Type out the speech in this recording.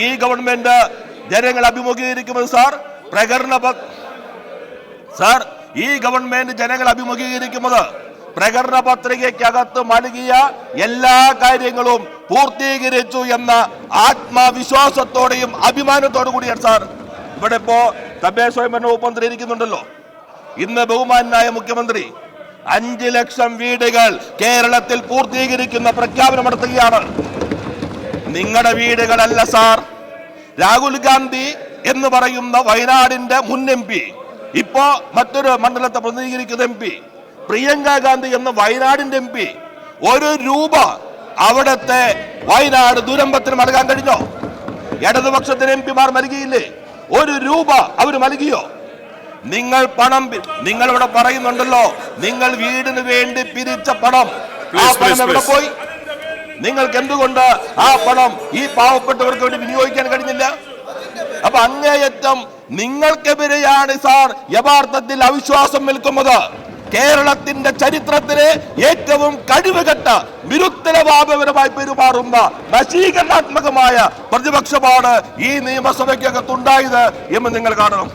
ഈ ഗവൺമെന്റ് ജനങ്ങൾ അഭിമുഖീകരിക്കുന്നത് സാർ ഈ ഗവൺമെന്റ് ജനങ്ങൾ അഭിമുഖീകരിക്കുന്നത് പ്രകടന പത്രികയ്ക്കകത്ത് നൽകിയ എല്ലാ കാര്യങ്ങളും പൂർത്തീകരിച്ചു എന്ന ആത്മവിശ്വാസത്തോടെയും അഭിമാനത്തോടു കൂടിയാണ് സാർ. ഇവിടെ ഇപ്പോ തദ്ദേശ സ്വയംഭരണ വകുപ്പ് മന്ത്രി ഇരിക്കുന്നുണ്ടല്ലോ. ഇന്ന് ബഹുമാനായ മുഖ്യമന്ത്രി 5 ലക്ഷം വീടുകൾ കേരളത്തിൽ പൂർത്തീകരിക്കുന്ന പ്രഖ്യാപനം നടത്തുകയാണ്. നിങ്ങളുടെ വീടുകളല്ല സാർ. രാഹുൽ ഗാന്ധി എന്ന് പറയുന്ന വയനാടിന്റെ മുൻ MP, ഇപ്പോ മറ്റൊരു മണ്ഡലത്തെ പ്രതിനിധീകരിക്കുന്ന MP, പ്രിയങ്ക ഗാന്ധി എന്ന വയനാടിന്റെ MP, 1 രൂപ അവിടത്തെ വയനാട് ദുരന്തത്തിന് നൽകാൻ കഴിഞ്ഞോ? ഇടതുപക്ഷത്തിന് MP മാർ നൽകിയില്ലേ? 1 രൂപ അവർ നൽകിയോ? നിങ്ങൾ ഇവിടെ പറയുന്നുണ്ടല്ലോ, നിങ്ങൾ വീടിന് വേണ്ടി പിരിച്ച പണം, ആ പണം എവിടെ പോയി? നിങ്ങൾക്ക് എന്തുകൊണ്ട് ആ പണം ഈ പാവപ്പെട്ടവർക്ക് വേണ്ടി വിനിയോഗിക്കാൻ കഴിഞ്ഞില്ല? അപ്പൊ അങ്ങേയറ്റം നിങ്ങൾക്കെതിരെയാണ് സാർ യഥാർത്ഥത്തിൽ അവിശ്വാസം നിൽക്കുന്നത്. കേരളത്തിന്റെ ചരിത്രത്തിലെ ഏറ്റവും കഴിവുകെട്ട വിരുദ്ധവാദപരമായി പെരുമാറുന്ന നശീകരണാത്മകമായ പ്രതിപക്ഷമാണ് ഈ നിയമസഭയ്ക്കകത്തുണ്ടായത് എന്ന് നിങ്ങൾ കാണണം.